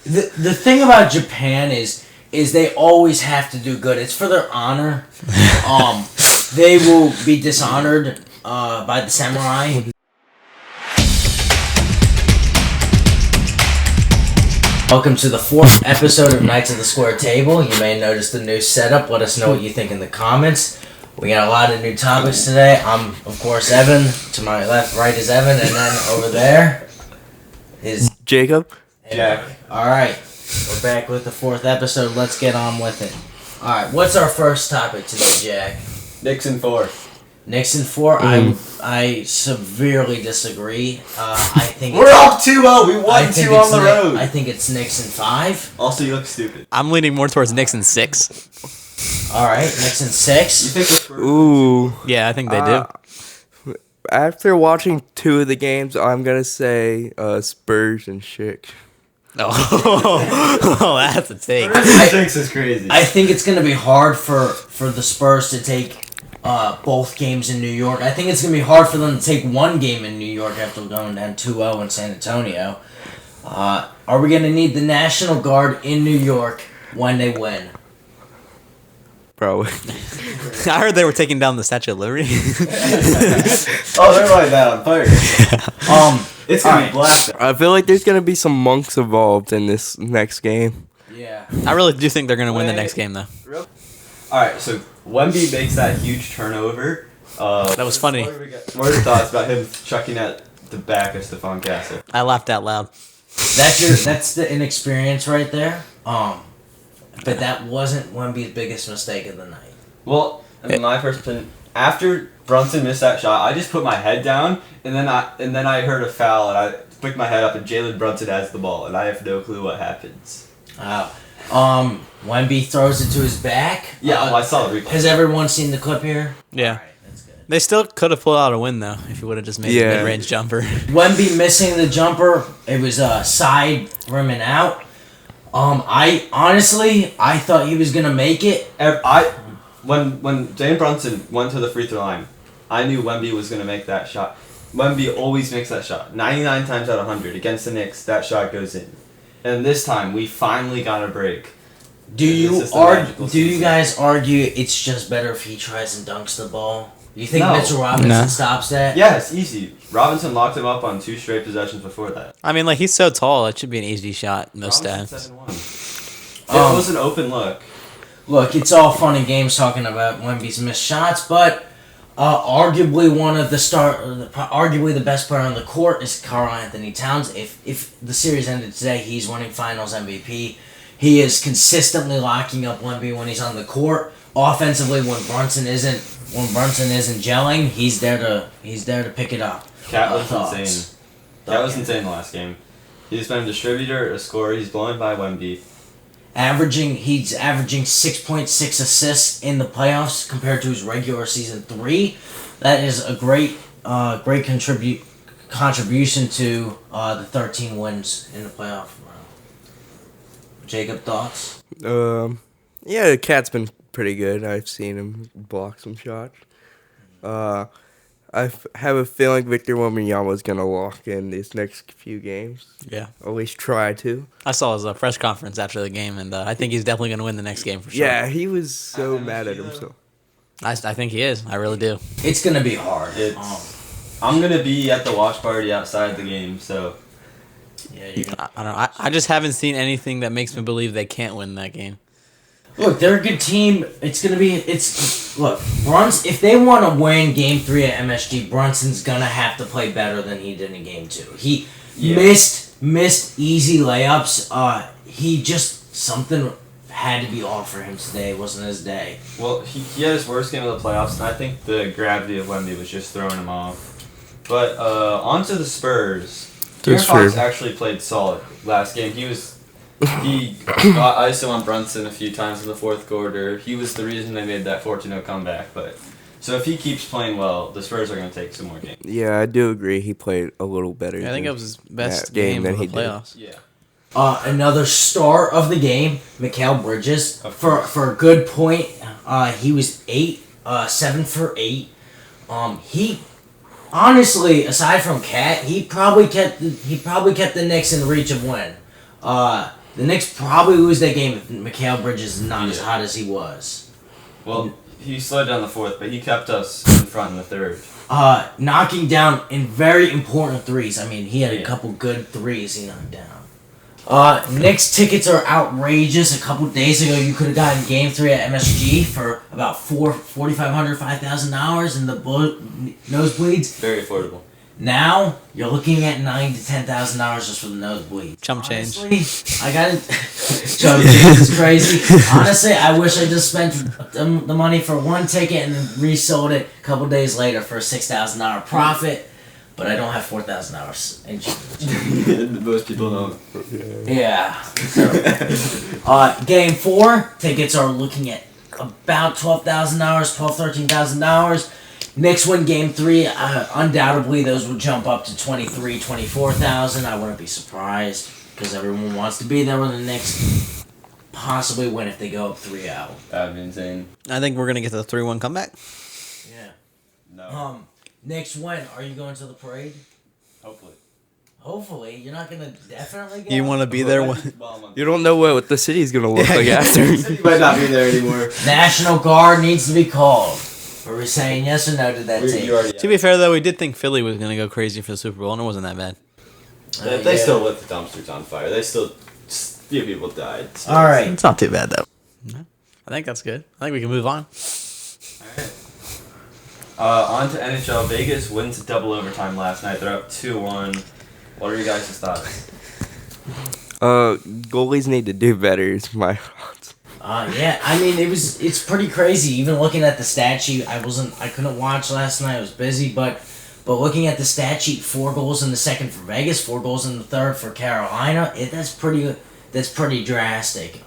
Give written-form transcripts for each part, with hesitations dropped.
The thing about Japan is they always have to do good. It's for their honor. They will be dishonored by the samurai. Welcome to the 4th episode of Knights of the Square Table. You may notice the new setup. Let us know what you think in the comments. We got a lot of new topics today. I'm, of course, Evan. To my right is Evan, and then over there is Jacob. Jack. All right. We're back with the 4th episode. Let's get on with it. All right. What's our first topic today, Jack? Knicks in 4. Knicks in 4. I severely disagree. I think we're up 2-0. We won 2 on the road. I think it's Knicks in 5. Also, you look stupid. I'm leaning more towards Knicks in 6. All right, Knicks in 6. You think the Spurs? Ooh. Yeah, I think they do. After watching 2 of the games, I'm gonna say Spurs and Schick. Oh, that's a take. 6 is crazy. I think it's gonna be hard for the Spurs to take both games in New York. I think it's going to be hard for them to take one game in New York after going down 2-0 in San Antonio. Are we going to need the National Guard in New York when they win? Probably. I heard they were taking down the Statue of Liberty. Oh, they're like that on fire. It's going to be black. I feel like there's gonna be some monks involved in this next game. Yeah. I really do think they're going to win the next game, though. Alright, so Wemby makes that huge turnover. That was funny. What are your thoughts about him chucking at the back of Stephon Castle? I laughed out loud. That's the inexperience right there. But that wasn't Wemby's biggest mistake of the night. Well, in my first opinion, after Brunson missed that shot, I just put my head down, and then I heard a foul, and I picked my head up, and Jalen Brunson has the ball, and I have no clue what happens. Wemby throws it to his back. Yeah, I saw the replay. Has everyone seen the clip here? Yeah. All right, that's good. They still could have pulled out a win, though, if you would have just made a mid-range jumper. Wemby missing the jumper. It was a side rim and out. I thought he was gonna make it. When Jalen Brunson went to the free throw line, I knew Wemby was gonna make that shot. Wemby always makes that shot. 99 times out of 100 against the Knicks, that shot goes in. And this time, we finally got a break. Do you guys argue it's just better if he tries and dunks the ball? You think Mitchell Robinson stops that? Yes, easy. Robinson locked him up on 2 straight possessions before that. I mean, he's so tall, it should be an easy shot most times. 7-1. It was an open look. Look, it's all fun and games talking about Wemby's missed shots, but arguably arguably the best player on the court is Karl Anthony Towns. If the series ended today, he's winning Finals MVP. He is consistently locking up Wemby when he's on the court. Offensively, when Brunson isn't gelling, he's there to pick it up. Cat was insane. Cat was insane the last game. He's been a distributor, a scorer. He's blown by Wemby. He's averaging 6.6 assists in the playoffs compared to his regular season 3. That is a great contribution to the 13 wins in the playoff round. Jacob, thoughts? Yeah, the Cat's been pretty good. I've seen him block some shots. I have a feeling Victor Wembanyama's gonna lock in these next few games. Yeah. At least try to. I saw his press conference after the game, and I think he's definitely going to win the next game for sure. Yeah, he was so mad at himself. I think he is. I really do. It's gonna be hard. I'm gonna be at the watch party outside the game, so. Yeah, I don't know. I just haven't seen anything that makes me believe they can't win that game. Look, they're a good team. Look, Brunson. If they want to win Game 3 at MSG, Brunson's gonna have to play better than he did in Game 2. He missed easy layups. He just something had to be off for him today. It wasn't his day. Well, he had his worst game of the playoffs, and I think the gravity of Wemby was just throwing him off. But on to the Spurs. De'Aaron Fox actually played solid last game. He got ISO on Brunson a few times in the 4th quarter. He was the reason they made that 4-0 comeback. So if he keeps playing well, the Spurs are going to take some more games. Yeah, I do agree. He played a little better. I think it was his best game of the playoffs. Yeah. Another star of the game, Mikal Bridges. For a good point, he was 7 for 8. He honestly, aside from Cat, he probably kept the Knicks in reach of win. The Knicks probably lose that game if Mikal Bridges is not as hot as he was. Well, he slowed down the fourth, but he kept us in front in the third. Knocking down in very important threes. I mean, he had a couple good threes he knocked down. Knicks tickets are outrageous. A couple days ago, you could have gotten Game 3 at MSG for about $4,500, $5,000 in the nosebleeds. Very affordable. Now you're looking at $9,000 to $10,000 just for the nosebleed. Chump change. Honestly, I got it. Chump change is crazy. Honestly, I wish I just spent the money for one ticket and then resold it a couple days later for a $6,000 profit. But I don't have $4,000 in change. Most people don't. Yeah. So, Game 4 tickets are looking at about $12,000, $13,000. Knicks win Game 3. Undoubtedly, those would jump up to $23,000, $24,000. I wouldn't be surprised because everyone wants to be there when the Knicks possibly win if they go up 3-0. That'd be insane. I think we're gonna get the 3-1 comeback. Yeah. No. Knicks win. Are you going to the parade? Hopefully. Hopefully. You're not going to definitely go. You want to be there? You don't know what the city's gonna look like after. You might not be there anymore. National Guard needs to be called. Are we saying yes or no to that team? To be fair, though, we did think Philly was gonna go crazy for the Super Bowl, and it wasn't that bad. They still lit the dumpsters on fire. They still... few people died. So. All right. It's not too bad though. No. I think that's good. I think we can move on. On to NHL. Vegas wins double overtime last night. They're up 2-1. What are you guys' thoughts? Goalies need to do better. Is my thoughts. Yeah. I mean, it's pretty crazy. Even looking at the stat sheet, I couldn't watch last night. I was busy, but looking at the stat sheet, 4 goals in the second for Vegas, 4 goals in the third for Carolina. That's pretty drastic.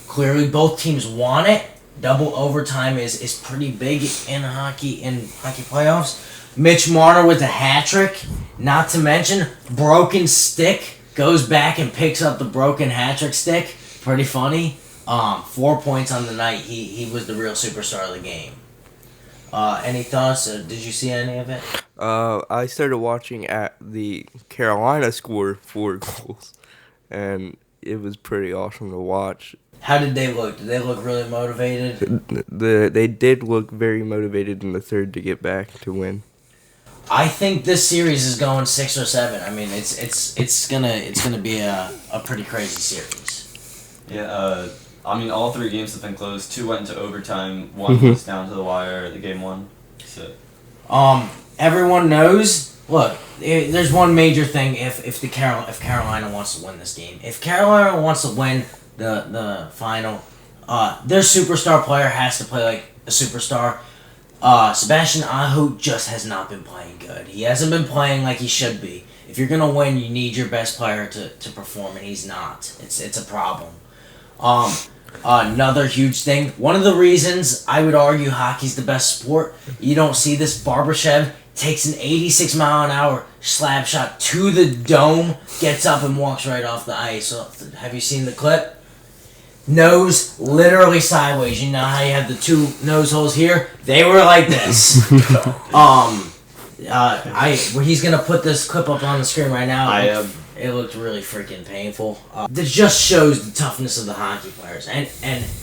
Clearly, both teams want it. Double overtime is pretty big in hockey playoffs. Mitch Marner with a hat trick. Not to mention, broken stick goes back and picks up the broken hat trick stick. Pretty funny. 4 points on the night. He was the real superstar of the game. Any thoughts? Did you see any of it? I started watching at the Carolina score 4 goals, and it was pretty awesome to watch. How did they look? Did they look really motivated? They did look very motivated in the third to get back to win. I think this series is going 6 or 7. I mean, it's gonna be a pretty crazy series. Yeah. I mean, all 3 games have been close. 2 went into overtime. 1 was down to the wire. The game 1. So. Everyone knows. Look, there's one major thing. If Carolina wants to win this game, if Carolina wants to win the final, their superstar player has to play like a superstar. Sebastian Aho just has not been playing good. He hasn't been playing like he should be. If you're gonna win, you need your best player to perform, and he's not. It's a problem. Another huge thing. One of the reasons I would argue hockey's the best sport. You don't see this. Barbashev takes an 86-mile-an-hour slap shot to the dome, gets up and walks right off the ice. So, have you seen the clip? Nose literally sideways. You know how you have the 2 nose holes here? They were like this. He's gonna put this clip up on the screen right now. It looked really freaking painful. This just shows the toughness of the hockey players and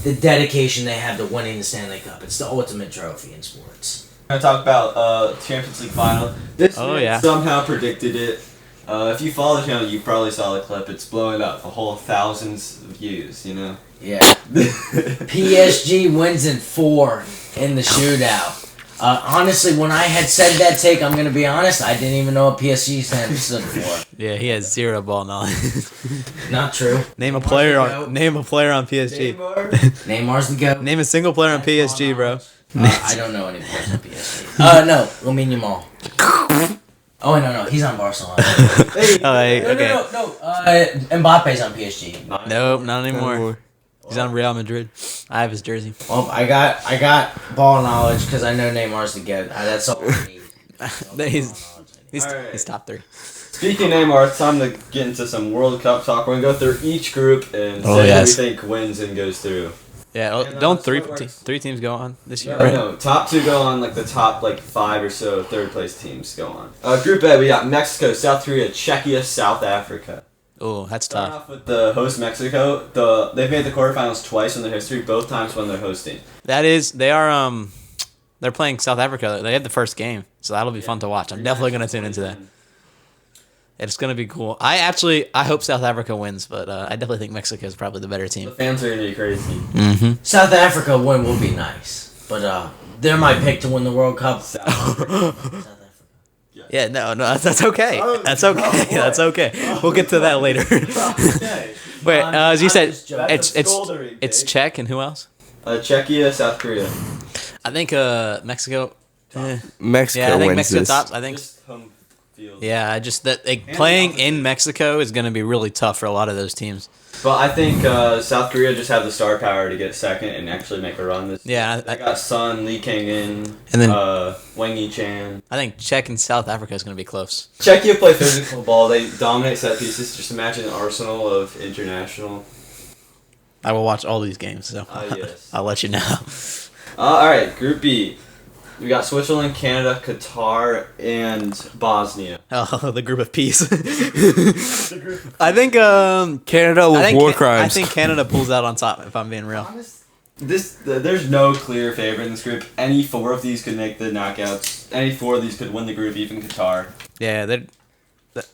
the dedication they have to winning the Stanley Cup. It's the ultimate trophy in sports. We're going to talk about Champions League final. This man somehow predicted it. If you follow the channel, you probably saw the clip. It's blowing up. A whole thousands of views, you know? Yeah. PSG wins in 4 in the shootout. Honestly, when I had said that take, I'm going to be honest, I didn't even know what PSG stood for. Yeah, he has 0 ball knowledge. Not true. Name a player on PSG. Neymar's the GOAT. Name a single player on PSG, bro. I don't know any players on PSG. No, Lamine Yamal. Oh, no, he's on Barcelona. No. Mbappe's on PSG. Nope, not anymore. He's on Real Madrid. I have his jersey. Well, I got ball knowledge because I know Neymar's the GOAT. That's all I need. He's top 3. Speaking of Neymar, it's time to get into some World Cup talk. We're going to go through each group and say who we think wins and goes through. Yeah, don't three teams go on this year? No, top 2 go on, like the top 5 or so third place teams go on. Group A, we got Mexico, South Korea, Czechia, South Africa. Oh, that's Starting tough. off with the host Mexico, they've made the quarterfinals twice in their history, both times when they're hosting. They're playing South Africa. They had the first game, so that'll be fun to watch. I'm definitely gonna tune into that. It's gonna be cool. I hope South Africa wins, but I definitely think Mexico is probably the better The team. fans are gonna be crazy. Mm-hmm. South Africa win will be nice, but they're my pick to win the World Cup. South Africa. Yeah, no, that's okay. That's okay. That's okay. We'll get to that later. Okay. Wait, as you said, just joking. it's Czech and who else? Czechia, South Korea. I think Mexico. Mexico Yeah, I think wins Mexico this. tops. I think. Just home field. Yeah, just that playing in Mexico is going to be really tough for a lot of those teams. But I think South Korea just have the star power to get second and actually make a run this Yeah, They got Sun, Lee Kang-in, And then- Wang Yi-chan. I think Czech and South Africa is going to be close. Czechia play physical ball. They dominate set pieces. Just imagine the arsenal of international. I will watch all these games, so Yes. I'll let you know. All right, Group B. We got Switzerland, Canada, Qatar, and Bosnia. Oh, the group of peace. Group I think Canada with war crimes. I think Canada pulls out on top. If I'm being real. There's no clear favorite in this group. Any four of these could make the knockouts. Any four of these could win the group, even Qatar. Yeah,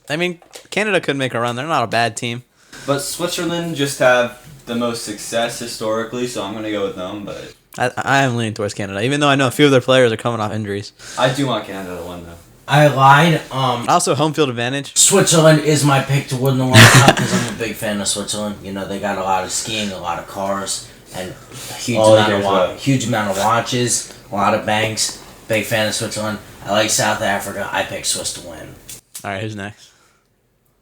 I mean, Canada could make a run. They're not a bad team. But Switzerland just have the most success historically, so I'm gonna go with them. But I am leaning towards Canada, even though I know a few of their players are coming off injuries. I do want Canada to win, though. I lied. Also, home field advantage. Switzerland is my pick to win the World Cup because I'm a big fan of Switzerland. You know, they got a lot of skiing, a lot of cars, and a huge amount of watches, a lot of banks. Big fan of Switzerland. I like South Africa. I pick Swiss to win. All right, who's next?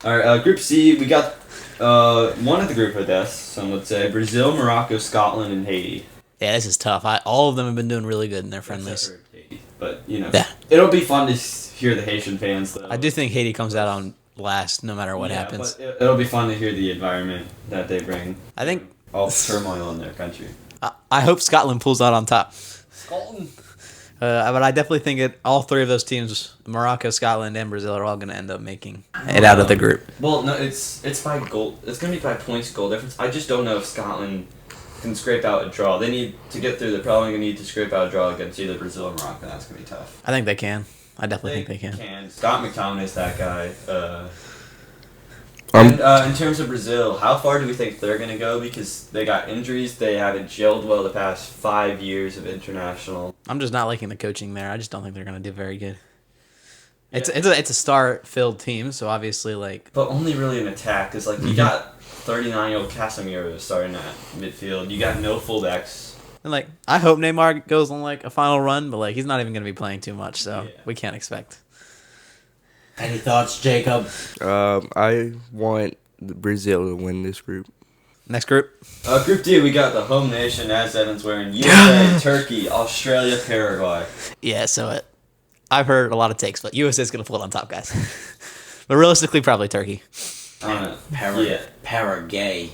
All right, Group C, we got one of the group of deaths. Some would say Brazil, Morocco, Scotland, and Haiti. Yeah, this is tough. All of them have been doing really good in their friendlies. Except for Haiti. But you know, Yeah. it'll be fun to hear the Haitian fans. Though. I do think Haiti comes out on last, no matter what happens. But it'll be fun to hear the environment that they bring. I think All the turmoil in their country. I hope Scotland pulls out on top. Scotland. But I definitely think all three of those teams, Morocco, Scotland, and Brazil, are all going to end up making it out of the group. Well, no, it's by goal. It's gonna be by points goal difference. I just don't know if Scotland can scrape out a draw. They need to get through. They're probably gonna need to scrape out a draw against either Brazil or Morocco. That's gonna be tough. I think they can. I definitely think they can. Scott McTominay is that guy. And in terms of Brazil, how far do we think they're gonna go? Because they got injuries. They haven't gelled well the past 5 years of international. I'm just not liking the coaching there. I just don't think they're going to do very good. It's a star-filled team, so obviously, like... But only really an attack, because like, you got 39-year-old Casemiro starting at midfield. You got no fullbacks. And, like, I hope Neymar goes on, like, a final run, but, like, he's not even going to be playing too much, so we can't expect. Any thoughts, Jacob? I want Brazil to win this group. Next group. Group D, we got the home nation, as Evan's wearing, USA, Turkey, Australia, Paraguay. Yeah, so I've heard a lot of takes, but USA is going to pull it on top, guys. But realistically, probably Turkey. I don't know. Paraguay.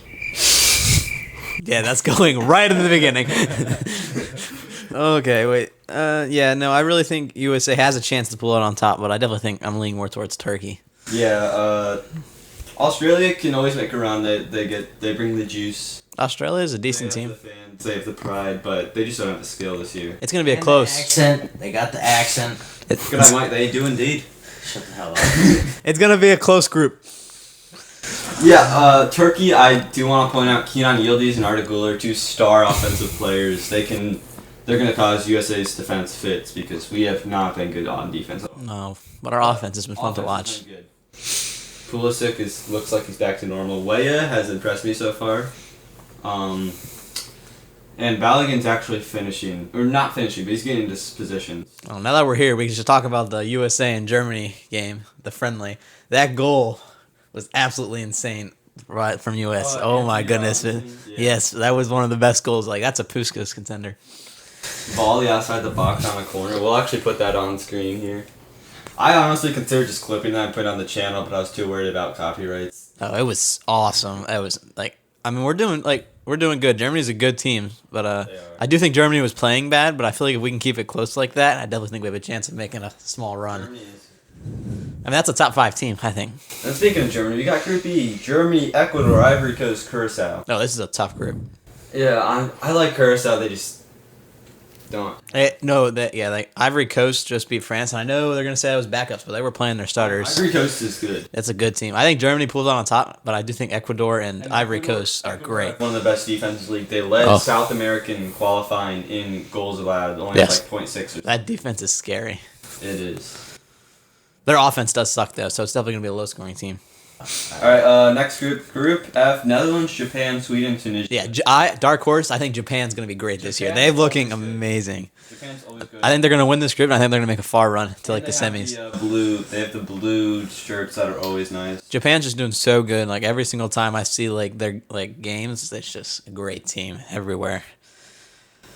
Yeah, that's going right in the beginning. Okay, wait. I really think USA has a chance to pull it on top, but I definitely think I'm leaning more towards Turkey. Yeah, Australia can always make a run. They bring the juice. Australia is a decent They team. have the fans, they have the pride, but they just don't have the skill this year. It's going to be a And close. The accent. They got the accent. Good night, Mike. They do indeed. Shut the hell up. It's going to be a close group. Yeah, Turkey, I do want to point out Kenan Yildiz and Arda Güler, two star offensive players. They're going to cause USA's defense fits because we have not been good on defense. No, but our offense has been fun to watch. Has been good. Pulisic looks like he's back to normal. Weah has impressed me so far. And Balogun's actually finishing, or not finishing, but he's getting into position. Well, now that we're here, we can just talk about the USA and Germany game, the friendly. That goal was absolutely insane right from US. Oh my goodness. Yeah. Yes, that was one of the best goals. Like, that's a Puskas contender. Volley outside the box on a corner. We'll actually put that on screen here. I honestly considered just clipping that and putting it on the channel, but I was too worried about copyrights. Oh, it was awesome. It was like, I mean, we're doing good. Germany's a good team, but I do think Germany was playing bad, but I feel like if we can keep it close like that, I definitely think we have a chance of making a small run. Germany is I mean, that's a top 5 team, I think. And speaking of Germany, we got Group E: Germany, Ecuador, Ivory Coast, Curacao. No, this is a tough group. Yeah, I like Curacao. They just don't. Like Ivory Coast just beat France, and I know they're gonna say that was backups, but they were playing their starters. Ivory Coast is good. It's a good team. I think Germany pulls out on top, but I do think Ecuador and Ivory Coast are great. One of the best defenses in the league. They led South American qualifying in goals allowed, only like 0.6 or That defense is scary. It is. Their offense does suck though, so it's definitely gonna be a low scoring team. All right, next Group F: Netherlands, Japan, Sweden, Tunisia. Yeah, dark horse. I think Japan's gonna be great this year. They're looking amazing. Japan's always good. I think they're gonna win this group, and I think they're gonna make a far run to like the semis. They have the blue shirts that are always nice. Japan's just doing so good. Like every single time I see like their like games, it's just a great team everywhere.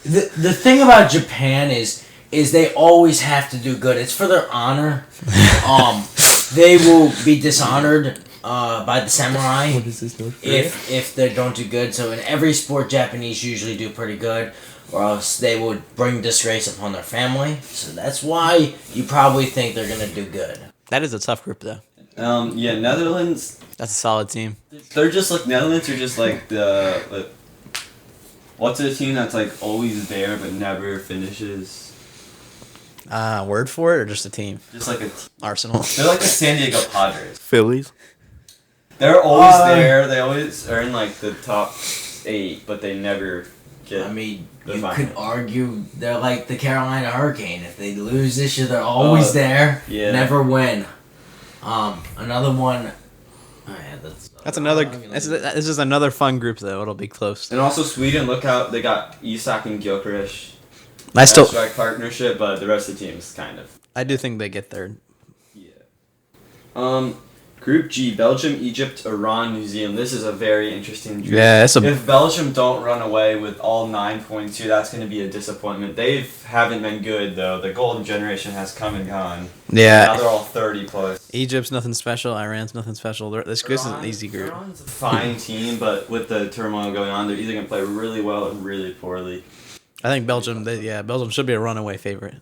The thing about Japan is they always have to do good. It's for their honor. They will be dishonored by the samurai if they don't do good. So in every sport, Japanese usually do pretty good, or else they would bring disgrace upon their family. So that's why you probably think they're gonna do good. That is a tough group though. Netherlands. That's a solid team. They're just like Netherlands are just like the what's a team that's like always there but never finishes. Word for it or just a team? Just like Arsenal. They're like the San Diego Padres. Phillies. They're always there. They always are in like the top 8, but they never get. I mean, you could argue they're like the Carolina Hurricane. If they lose this year, they're always there. Yeah. Never win. Another one. Oh yeah, That's another. This is another fun group though. It'll be close. And also Sweden. Look how they got Isak and Gyökeres. I still strike partnership, but the rest of the teams kind of. I do think they get third. Yeah. Group G: Belgium, Egypt, Iran, New Zealand. This is a very interesting group. Yeah, if Belgium don't run away with all 9 points here, that's going to be a disappointment. They haven't been good though. The golden generation has come and gone. Yeah. Now they're all 30 plus. Egypt's nothing special. Iran's nothing special. This is an easy group. Iran's a fine team, but with the turmoil going on, they're either going to play really well and really poorly. I think Belgium should be a runaway favorite.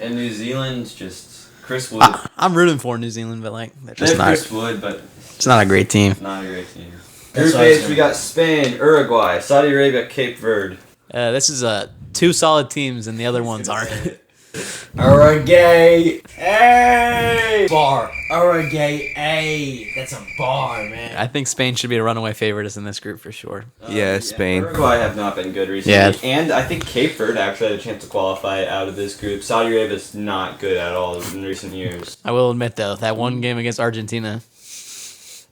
And New Zealand's just Chris Wood. I'm rooting for New Zealand, but like they're just not. Chris Wood, but it's not a great team. Not a great team. Group H, we got Spain, Uruguay, Saudi Arabia, Cape Verde. This is 2 solid teams, and the other ones aren't. Uruguay, hey! Bar. Uruguay, hey! That's a bar, man. I think Spain should be a runaway favorite in this group for sure. Spain. Uruguay have not been good recently. Yeah. And I think Cape Verde actually had a chance to qualify out of this group. Saudi Arabia is not good at all in recent years. I will admit, though, that one game against Argentina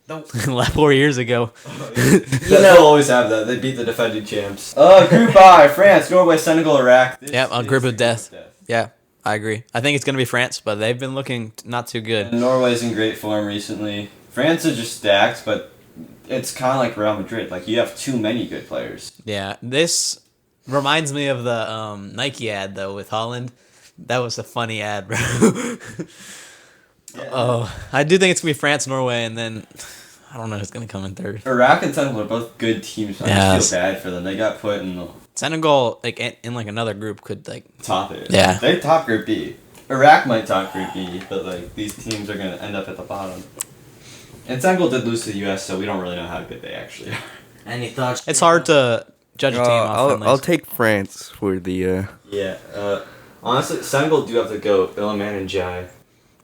4 years ago. They'll always have that. They beat the defending champs. Group I: France, Norway, Senegal, Iraq. A group of death. Yeah, I agree. I think it's going to be France, but they've been looking not too good. And Norway's in great form recently. France is just stacked, but it's kind of like Real Madrid. Like, you have too many good players. Yeah, this reminds me of the Nike ad, though, with Holland. That was a funny ad, bro. I do think it's going to be France, Norway, and then I don't know who's going to come in third. Iraq and Senegal are both good teams. I just feel bad for them. They got put in the... Senegal, like in like another group, could like top it. Yeah, they top Group B. Iraq might top Group B, but like these teams are gonna end up at the bottom. And Senegal did lose to the U.S., so we don't really know how good they actually are. Any thoughts? It's hard to judge a team off. I'll take France for the. Honestly, Senegal do have to go. Iliman and Jai.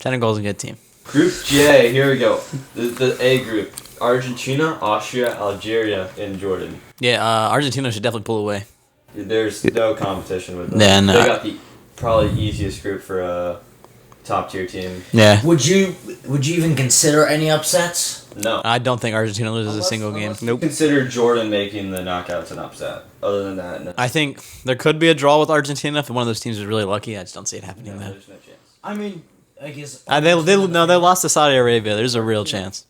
Senegal's a good team. Group J. Here we go. The A group: Argentina, Austria, Algeria, and Jordan. Yeah, Argentina should definitely pull away. There's no competition with them. Yeah, no. They got the probably easiest group for a top tier team. Yeah. Would you even consider any upsets? No. I don't think Argentina loses a single game. Nope. Consider Jordan making the knockouts an upset. Other than that, no. I think there could be a draw with Argentina if one of those teams is really lucky. I just don't see it happening though. There's no chance. I mean, I guess they lost to Saudi Arabia. There's a real chance.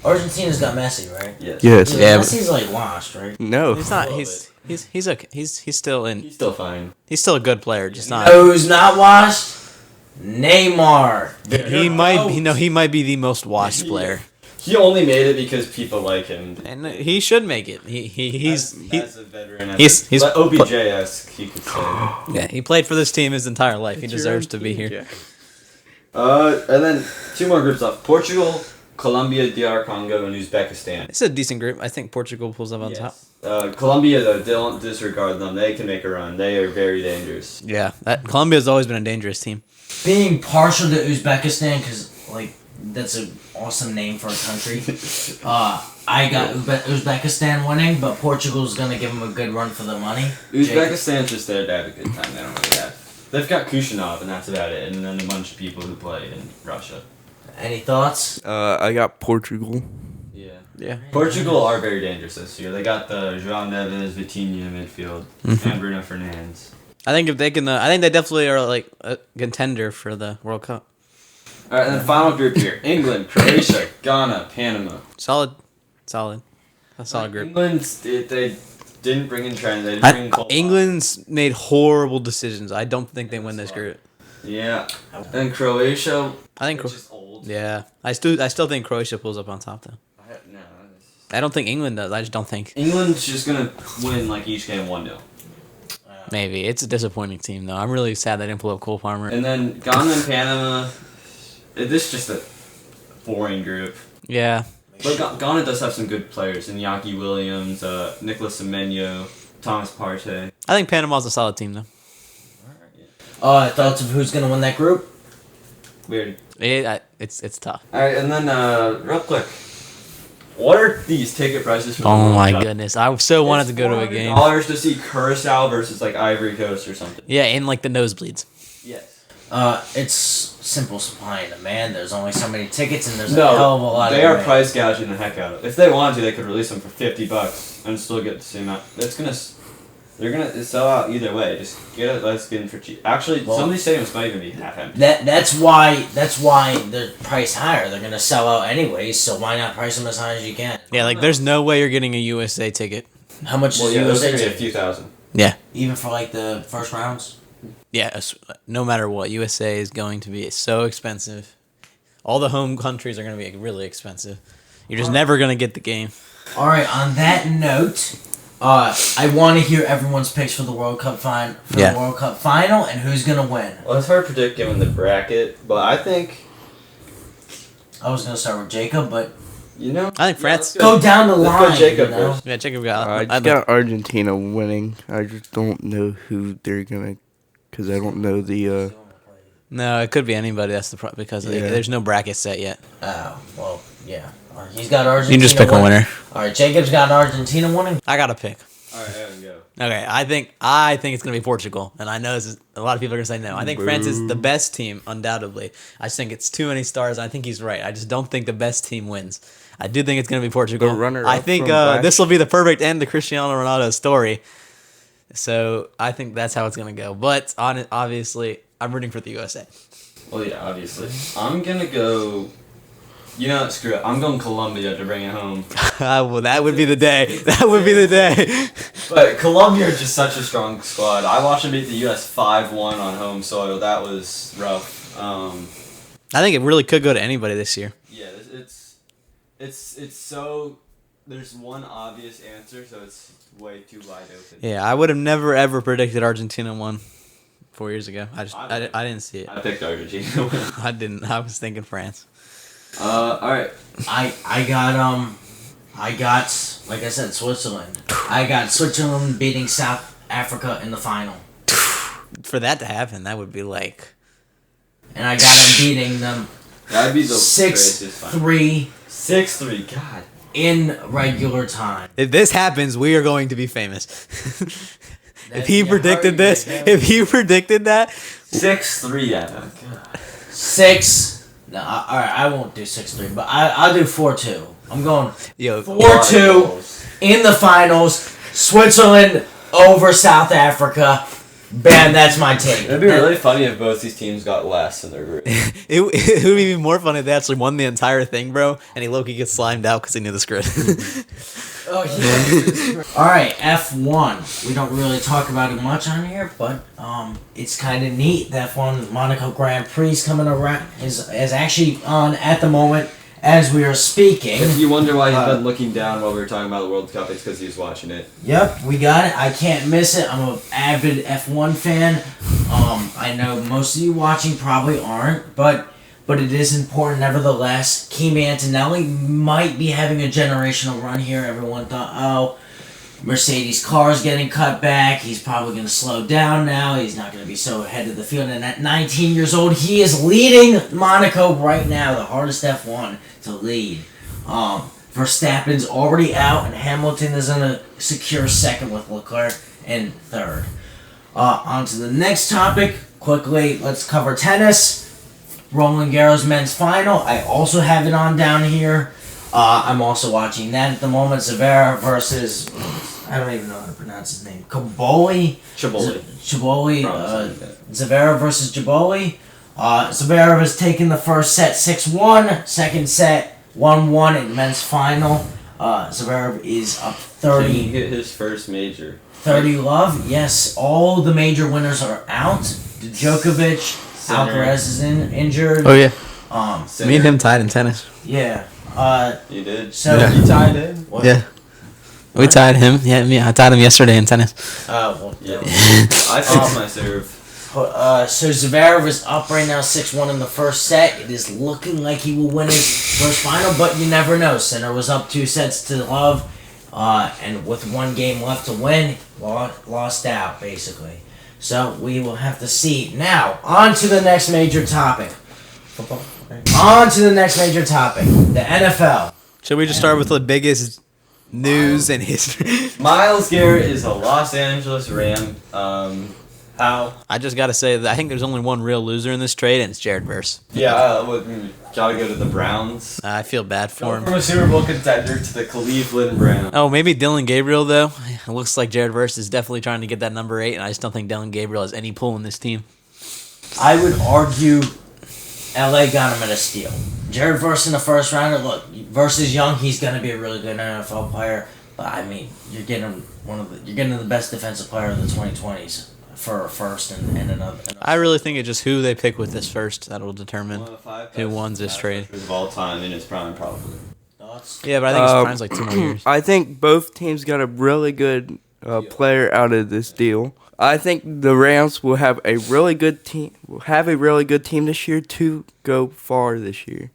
Argentina's got Messi, right? Yes. Yeah. Messi's like washed, right? No. He's not. He's still in. He's still fine. He's still a good player, just not. Who's not washed? Neymar. He might be the most washed player. He only made it because people like him. And he should make it. He's as a veteran. He's OBJ-esque, you could say. Yeah, he played for this team his entire life. He deserves to be here. And then 2 more groups left. Portugal, Colombia, DR Congo, and Uzbekistan. It's a decent group. I think Portugal pulls up on top. Colombia, though, don't disregard them. They can make a run. They are very dangerous. Yeah, Colombia's always been a dangerous team. Being partial to Uzbekistan, because, like, that's an awesome name for a country. I got Uzbekistan winning, but Portugal's going to give them a good run for the money. Uzbekistan's just there to have a good time. They don't really have. They've got Kushinov, and that's about it, and then a bunch of people who play in Russia. Any thoughts? I got Portugal. Yeah. Portugal are very dangerous this year. They got the João Neves, Vitinha midfield, and Bruno Fernandes. I think if they can, I think they definitely are like a contender for the World Cup. All right, and then final group here: England, Croatia, Ghana, Panama. Solid. A solid group. England, they didn't bring in Trent. They didn't bring in Cole. England's made horrible decisions. I don't think they win this group. Yeah, and Croatia. I think. It's just old. Yeah, I still think Croatia pulls up on top though. No, I don't think England does. I just don't think. England's just gonna win like each game 1-0. Maybe it's a disappointing team though. I'm really sad they didn't pull up Cole Palmer. And then Ghana and Panama. This is just a boring group. Yeah. But Ghana does have some good players. Iñaki Williams, Nicolas Semenyo, Thomas Partey. I think Panama's a solid team though. Thoughts of who's going to win that group? Weird. It's tough. All right, and then real quick, what are these ticket prices for? Oh my goodness! I so wanted to go to a game. $400 to see Curacao versus like Ivory Coast or something. Yeah, in like the nosebleeds. Yes. It's simple supply and demand. There's only so many tickets, and there's a hell of a lot. They are price gouging the heck out of it. If they wanted to, they could release them for $50 and still get the same amount. They're gonna sell out either way. Just get it. Let's get in for cheap. Actually, some of these stadiums might even be half empty. That's why they're priced higher. They're gonna sell out anyways. So why not price them as high as you can? Yeah, like there's no way you're getting a USA ticket. How much is those USA are gonna be a ticket? few thousand. Yeah. Even for like the first rounds. Yeah, no matter what, USA is going to be so expensive. All the home countries are going to be really expensive. You're just never going to get the game. All right. On that note, I want to hear everyone's picks for the World Cup the World Cup final and who's gonna win. Well, it's hard to predict given the bracket, but I think I was gonna start with Jacob, but I think France. go down the line. Let's go Jacob you know? first. Yeah, Jacob got. I just got Argentina winning. I just don't know who they're gonna, because I don't know the. No, it could be anybody. That's the problem because there's no bracket set yet. Oh well, yeah. He's got Argentina. You can just pick a winner. All right, Jacob's got Argentina winning. I got to pick. All right, Evan, go. Okay, I think it's gonna be Portugal, and I know a lot of people are gonna say no. I think France is the best team, undoubtedly. I just think it's too many stars. I think he's right. I just don't think the best team wins. I do think it's gonna be Portugal. The runner-up I think from this will be the perfect end to Cristiano Ronaldo's story. So I think that's how it's gonna go. But obviously, I'm rooting for the USA. Well, yeah, obviously. I'm gonna go. You know what? Screw it. I'm going Colombia to bring it home. Well, that would be the day. That would be the day. But Colombia is just such a strong squad. I watched them beat the U.S. 5-1 on home soil. That was rough. I think it really could go to anybody this year. Yeah, it's so. There's one obvious answer, so it's way too wide open. Yeah, I would have never ever predicted Argentina won 4 years ago. I didn't see it. I picked Argentina. I didn't. I was thinking France. All right. I got like I said, Switzerland. I got Switzerland beating South Africa in the final. For that to happen, that would be like. And I got them beating them. That'd be the 6-3. 6-3. God. In regular time. If this happens, we are going to be famous. If he predicted this, if he predicted that, 6-3. Yeah. God. 6. No, all right. I won't do 6-3, but I'll do 4-2. I'm going 4-2 in the finals. Switzerland over South Africa. Bam, that's my take. It'd be really funny if both these teams got last in their group. it would be even more fun if they actually won the entire thing, bro, and he low-key gets slimed out because he knew the script. Oh, yeah. All right, F1. We don't really talk about it much on here, but it's kind of neat. The F1 Monaco Grand Prix is coming around. Is actually on at the moment as we are speaking. If you wonder why he's been looking down while we were talking about the World Cup, it's because he was watching it. Yep, we got it. I can't miss it. I'm an avid F1 fan. I know most of you watching probably aren't, but but it is important nevertheless. Kimi Antonelli might be having a generational run here. Everyone thought, oh, Mercedes car's getting cut back. He's probably going to slow down now. He's not going to be so ahead of the field. And at 19 years old, he is leading Monaco right now, the hardest F1 to lead. Verstappen's already out, and Hamilton is going to secure second with Leclerc in third. On to the next topic. Quickly, let's cover tennis. Roland Garros men's final. I also have it on down here. I'm also watching that at the moment. Zverev versus... I don't even know how to pronounce his name. Chaboli? Chaboli. Zverev versus Chaboli. Zverev has taken the first set 6-1. Second set 1-1 in men's final. Zverev is up 30. Can he hit his first major? 30 love. Yes, all the major winners are out. Djokovic, Alcaraz is injured. Oh yeah. Me and Sinner. him tied in tennis. Yeah. You did? So Yeah. You tied in? What? Yeah. We tied him. Yeah, me. I tied him yesterday in tennis. Well, Yeah. I fixed my serve. So Zverev is up right now 6-1 in the first set. It is looking like he will win his first final, but you never know. Sinner was up 2 sets to love, and with 1 game left to win, lost out, basically. So we will have to see. Now, on to the next major topic. On to the next major topic. The NFL. Should we just start with the biggest news in history? Myles Garrett is a Los Angeles Ram. How? I just gotta say that I think there's only one real loser in this trade, and it's Jared Verse. Yeah, gotta go to the Browns. I feel bad for Go him. from a Super Bowl contender to the Cleveland Browns. Oh, maybe Dylan Gabriel though. It looks like Jared Verse is definitely trying to get that number 8, and I just don't think Dylan Gabriel has any pull in this team. I would argue LA got him at a steal. Jared Verse in the first rounder. Look, Verse is young. He's gonna be a really good NFL player. But I mean, you're getting the best defensive player of the 2020s for a first and another. I really think it's just who they pick with this first that'll determine One of the 5 who best wins this pass trade. rushers of all time in his prime, probably. Thoughts? Yeah, but I think his prime's like 2 more years. I think both teams got a really good player out of this deal. I think the Rams will have a really good team. Will have a really good team this year to go far this year.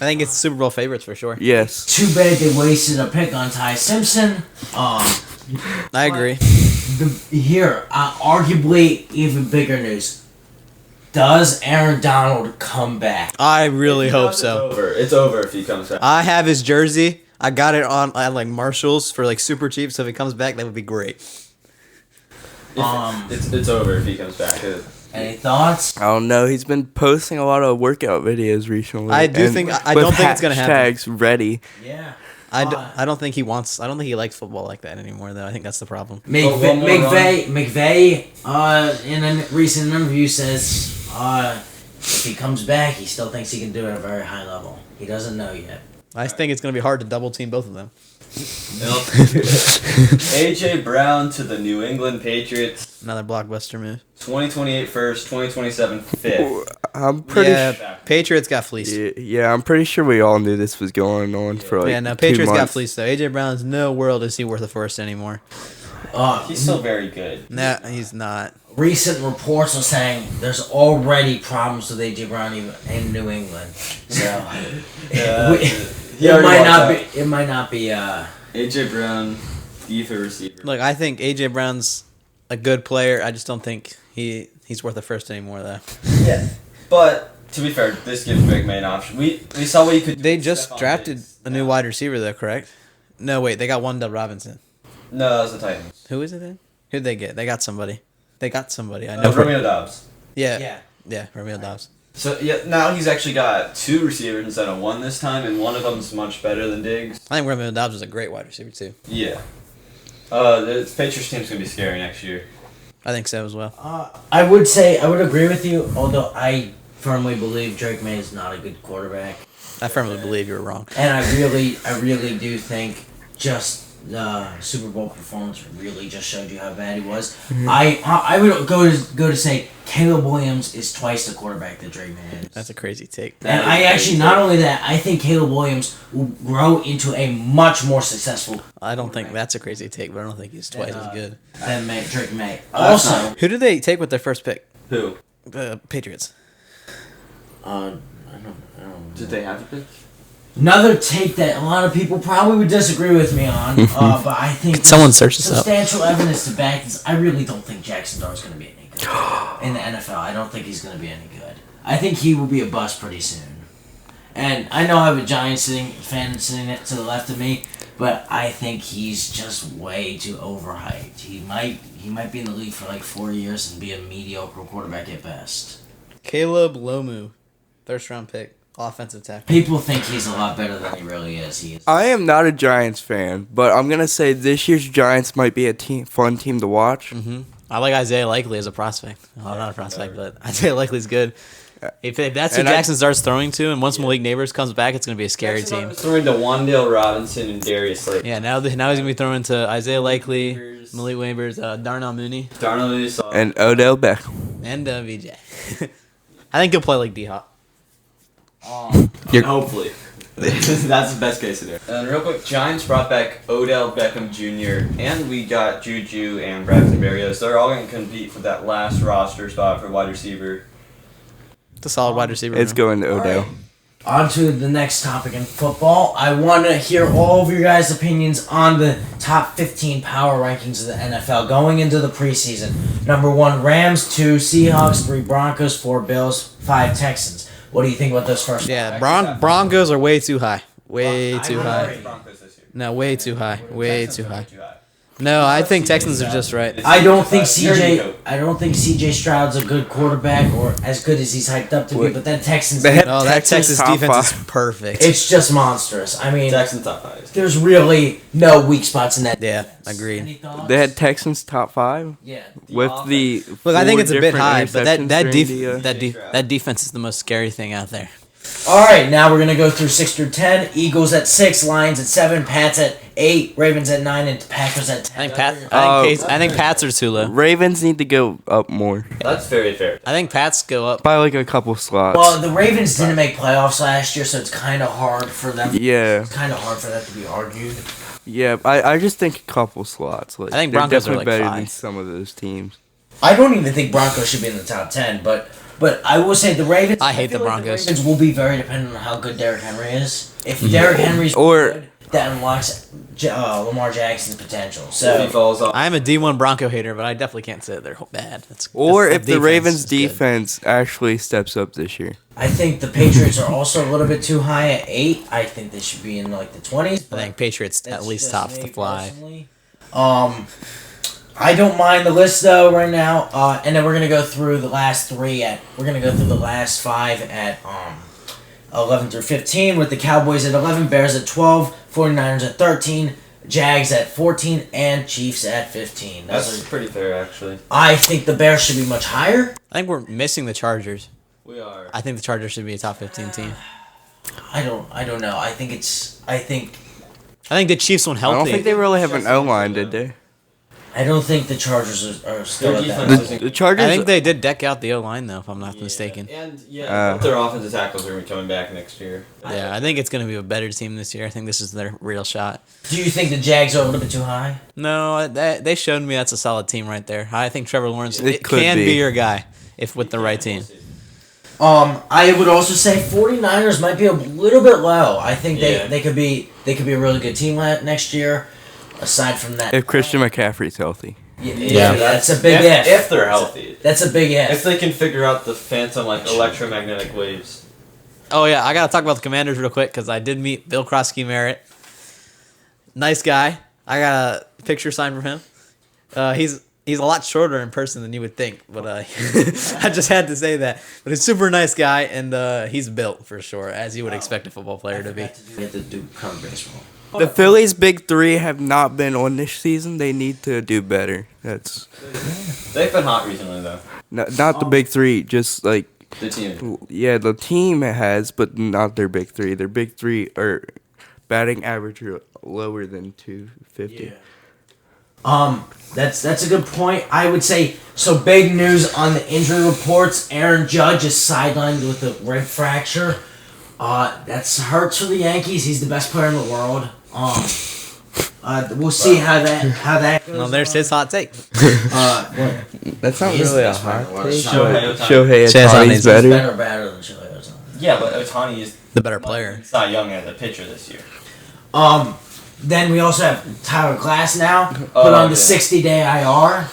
I think it's Super Bowl favorites for sure. Yes. Too bad they wasted a pick on Ty Simpson. I agree. Arguably even bigger news. Does Aaron Donald come back? I really If he hope does, so. It's over. It's over if he comes back. I have his jersey. I got it on at like Marshall's for like super cheap. So if he comes back, that would be great. It's over if he comes back. Any thoughts? I don't know. He's been posting a lot of workout videos recently. I do and think- I with don't think it's gonna happen. hashtags ready. Yeah. I don't think he wants. I don't think he likes football like that anymore. Though I think that's the problem. McVay, in a recent interview says, if he comes back, he still thinks he can do it at a very high level. He doesn't know yet. I think it's going to be hard to double team both of them. AJ Brown to the New England Patriots. Another blockbuster move. 2028 first, 2027 fifth. I'm pretty. Yeah, Patriots got fleeced. Yeah, I'm pretty sure we all knew this was going on for like Yeah, no, 2 Patriots got months. fleeced though. AJ Brown's no world is he worth a first anymore. He's still very good. No, he's not. Recent reports are saying there's already problems with AJ Brown even in New England. So it might not be. AJ Brown, defensive receiver. Look, I think AJ Brown's a good player. I just don't think he's worth a first anymore though. Yeah, but to be fair, this gives Big Man an option. We saw what he could do. They with just Stephon drafted Diggs. a new wide receiver though, correct? No, wait, they got Wanda Robinson. No, that was the Titans. Who is it then? Who'd they get? They got somebody. I know. Romeo Dobbs. Yeah, Romeo Dobbs. So yeah, now he's actually got 2 receivers instead of 1 this time, and one of them's much better than Diggs. I think Romeo Dobbs was a great wide receiver too. Yeah. The Patriots team's gonna be scary next year. I think so as well. I would agree with you. Although I firmly believe Drake May is not a good quarterback, I firmly believe you were wrong. and I really do think just the Super Bowl performance really just showed you how bad he was. I would go to say Caleb Williams is twice the quarterback that Drake May is. That's a crazy take. And I actually, not only that, I think Caleb Williams will grow into a much more successful I don't think that's a crazy take, but I don't think he's twice as good. than Drake May. Also, Who did they take with their first pick? Who? The Patriots. I I don't Did they have the pick? Another take that a lot of people probably would disagree with me on, but I think Could someone search this up? substantial evidence to back this. I really don't think Jackson Dart's going to be any good in the NFL. I don't think he's going to be any good. I think he will be a bust pretty soon. And I know I have a Giants fan sitting to the left of me, but I think he's just way too overhyped. He might be in the league for like 4 years and be a mediocre quarterback at best. Caleb Lomu, first round pick, offensive tackle. People think he's a lot better than he really is. He is. I am not a Giants fan, but I'm gonna say this year's Giants might be a fun team to watch. Mm-hmm. I like Isaiah Likely as a prospect. Well, not a prospect, but Isaiah Likely's good. If that's who Jackson starts throwing to, and once Malik Neighbors comes back, it's going to be a scary team. Throwing to Wandale Robinson and Darius Slade. Yeah, now he's going to be throwing to Isaiah Likely, Malik Neighbors, Darnell Mooney, And Odell Beckham. and VJ. I think he'll play like D-Hop. Hopefully. That's the best case scenario. And real quick, Giants brought back Odell Beckham Jr. and we got Juju and Braxton Berrios. They're all going to compete for that last roster spot for wide receiver. It's a solid wide receiver. It's going to Odell. Right. On to the next topic in football. I want to hear all of your guys' opinions on the top 15 power rankings of the NFL going into the preseason. Number 1, Rams. 2, Seahawks. 3, Broncos. 4, Bills. 5, Texans. What do you think about those first? Yeah, Broncos are way too high. Way too high. Broncos this year. No, way too high. Way too high. No, I think Texans are just right. I don't think CJ Stroud's a good quarterback or as good as he's hyped up to be. But then Texans. They had Oh, that Texas top defense is 5. perfect. It's just monstrous. I mean, Texans top 5. there's really no weak spots in that. Yeah, defense. agreed. Any thoughts? They had Texans top 5 Yeah. with the. Look, I think it's a bit different high, but interceptions during that defense is the most scary thing out there. All right, now we're gonna go through 6 through 10. Eagles at 6, Lions at 7, Pats at 8, Ravens at 9, and Packers at 10. I think Pats are too low. Ravens need to go up more That's very fair. I think Pats go up. by like a couple slots. Well, the Ravens didn't make playoffs last year, so it's kind of hard for them. Yeah. It's kind of hard for that to be argued. Yeah, I just think a couple slots. Like, I think they're Broncos are definitely like better 5. than some of those teams. I don't even think Broncos should be in the top 10, but I will say the Ravens. I hate feel the like Broncos. The Ravens will be very dependent on how good Derrick Henry is. If Derrick Henry's Or- good, that unlocks Lamar Jackson's potential. If he So falls off. I'm a D1 Bronco hater, but I definitely can't say they're bad. Or That's if the defense Ravens is good. defense actually steps up this year. I think the Patriots are also a little bit too high at 8. I think they should be in like the 20s. I think Patriots at least tops the fly. Personally. I don't mind the list though right now, and then we're gonna go through the last 5 at 11 through 15 with the Cowboys at 11, Bears at 12, 49ers at 13, Jags at 14, and Chiefs at 15. That's pretty fair, actually. I think the Bears should be much higher. I think we're missing the Chargers. We are. I think the Chargers should be a top 15 team. I don't know. I think the Chiefs won't I help. don't think they really have an O-line, did they? I don't think the Chargers are still at that. defense The Chargers. I think they did deck out the O-line, though, if I'm not mistaken. And both their offensive tackles are going to be coming back next year. Yeah, I think it's going to be a better team this year. I think this is their real shot. Do you think the Jags are a little bit too high? No, they showed me that's a solid team right there. I think Trevor Lawrence It could can be be. your guy if with the right team. I would also say 49ers might be a little bit low. I think Yeah. they could be a really good team next year. Aside from that, If Christian McCaffrey's healthy. yeah, that's a big if. If they're healthy. That's a big if. If they can figure out the phantom electromagnetic waves. Oh, yeah, I got to talk about the Commanders real quick because I did meet Bill Krosky Merritt. Nice guy. I got a picture signed from him. He's a lot shorter in person than you would think, but I just had to say that. But he's a super nice guy, and he's built for sure, as you would expect a football player to be. You have to do cover baseball. The Phillies' big three have not been on this season. They need to do better. That's They've been hot recently, though. not the big three. Just like The team. yeah, the team has, but not their big three. Their big three are batting average are lower than 250. That's a good point. I would say so. Big news on the injury reports: Aaron Judge is sidelined with a rib fracture. That's hurts for the Yankees. He's the best player in the world. We'll see how that goes. Well, there's his hot take. That's not He is really the a best player in hot the world. take. Shohei Ohtani. Shohei Shohei Ohtani's Ohtani's better. better than Shohei Ohtani. Yeah, but Ohtani is the better player. It's not young as a pitcher this year. Then we also have Tyler Glass now put on the 60-day IR.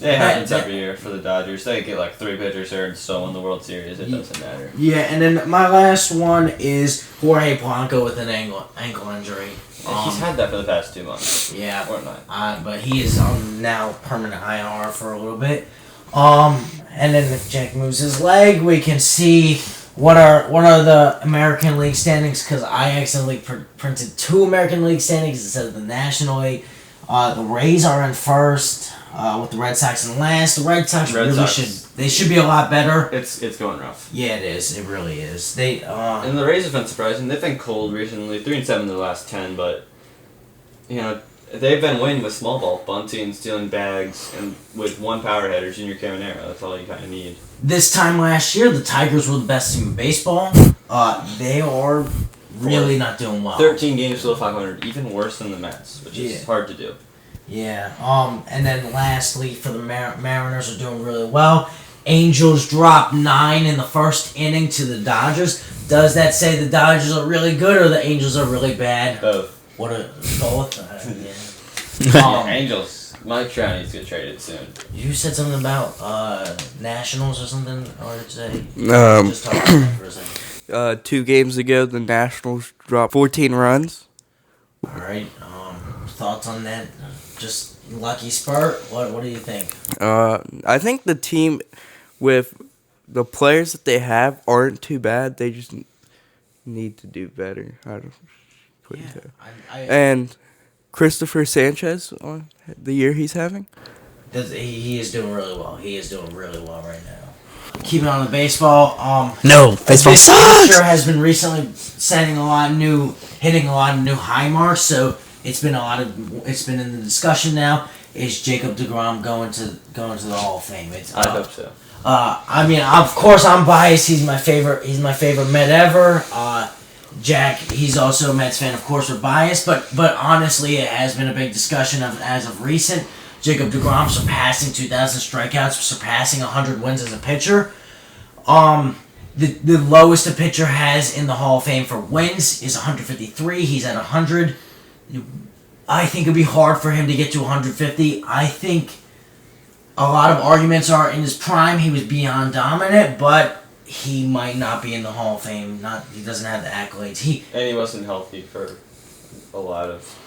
It happens every year for the Dodgers. They get like 3 pitchers hurt and still win the World Series. It doesn't matter. Yeah, and then my last one is Jorge Polanco with an ankle injury. He's had that for the past 2 months. Yeah, or not. But he is on now permanent IR for a little bit. And then if Jack moves his leg, we can see what are the American League standings, because I accidentally printed 2 American League standings instead of the National League. The Rays are in first, with the Red Sox in last. The Red Sox should be a lot better. It's going rough. Yeah, it is. It really is. And the Rays have been surprising. They've been cold recently, 3-7 in the last 10, but they've been winning with small ball, bunting, stealing bags, and with one power hitter, Junior Caminero. That's all you kind of need. This time last year, the Tigers were the best team in baseball. They are really not doing well. 13 games below 500, even worse than the Mets, which is hard to do. Yeah. And then lastly, for the Mariners are doing really well. Angels dropped 9 in the first inning to the Dodgers. Does that say the Dodgers are really good or the Angels are really bad? Both. Both? Angels. Mike Trout needs to get traded soon. You said something about Nationals or something, or say Just talk about that for a second. 2 games ago, the Nationals dropped 14 runs. All right. Thoughts on that? Just lucky spurt. What do you think? I think the team, with the players that they have, aren't too bad. They just need to do better. And Christopher Sanchez, on the year he's having, he is doing really well. He is doing really well right now. Keeping on the baseball. No, baseball sucks. Pitcher has been recently hitting a lot of new high marks. So it's been in the discussion now. Is Jacob DeGrom going to the Hall of Fame? I hope so. I mean, of course, I'm biased. He's my favorite Met ever. Jack, he's also a Mets fan. Of course, we're biased, but honestly, it has been a big discussion as of recent. Jacob DeGrom surpassing 2,000 strikeouts, surpassing 100 wins as a pitcher. The lowest a pitcher has in the Hall of Fame for wins is 153. He's at 100. I think it'd be hard for him to get to 150. I think a lot of arguments are in his prime, he was beyond dominant, but he might not be in the Hall of Fame. He doesn't have the accolades. And he wasn't healthy for a lot of.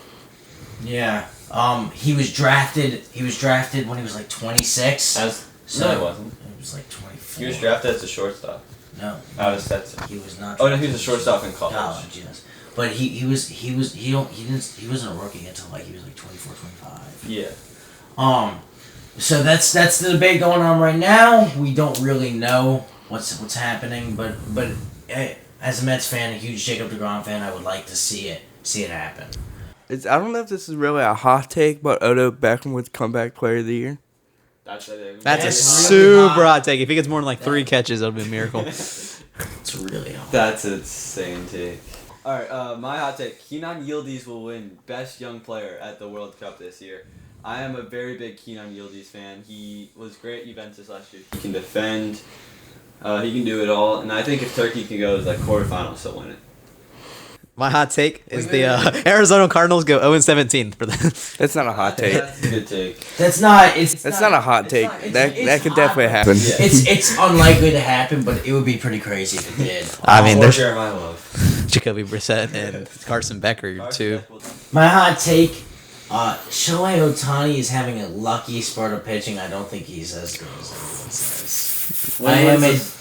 Yeah. He was drafted when he was like 26. No, he wasn't. He was like 24. He was drafted as a shortstop. No. Out of Stetson. He was not. Oh no, he was a shortstop in college. Yes. But he wasn't a rookie until like he was like 24, 25. Yeah. So that's the debate going on right now. We don't really know what's happening, but as a Mets fan, a huge Jacob DeGrom fan, I would like to see it happen. I don't know if this is really a hot take, but Odell Beckham was comeback player of the year. That's a really super hot take. If he gets more than like 3 catches, that'll be a miracle. It's really hot. That's an insane take. All right, my hot take: Keenan Yildiz will win Best Young Player at the World Cup this year. I am a very big Keenan Yildiz fan. He was great at Juventus last year. He can defend. He can do it all, and I think if Turkey can go to like quarterfinals, he'll win it. My hot take is the Arizona Cardinals go 0-17 for that. That's not a hot take. That's a good take. That's not a hot take. That could definitely happen. Yeah. It's unlikely to happen, but it would be pretty crazy if it did. I mean, there's Jeremiah Love, Jacoby Brissett and Carson Becker too. My hot take: Shohei Ohtani is having a lucky spurt of pitching. I don't think he's as good as everyone says.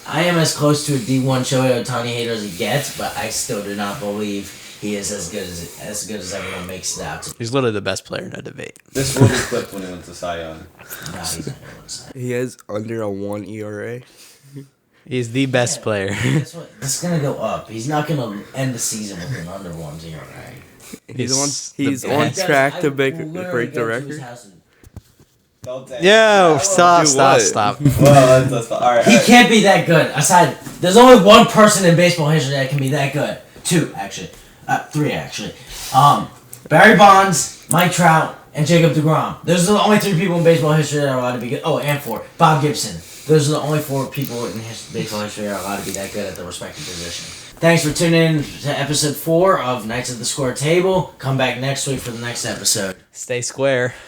I am as close to a D1 Shohei Ohtani hater as he gets, but I still do not believe he is as good as everyone makes it out to be. He's literally the best player in a debate. This will be clipped when he wins the Cy Young. No, he's not gonna lose. He has under a 1 ERA. He's the best player. Guess what? It's gonna go up. He's not gonna end the season with an under 1 ERA. He's on track to break the record. Yo, stop. Well, that's fine. All right. He can't be that good. There's only one person in baseball history that can be that good. 2 actually, 3 actually. Barry Bonds, Mike Trout, and Jacob deGrom. Those are the only 3 people in baseball history that are allowed to be good. Oh, and 4. Bob Gibson. Those are the only 4 people in baseball history that are allowed to be that good at their respective position. Thanks for tuning in to episode 4 of Knights of the Square Table. Come back next week for the next episode. Stay square.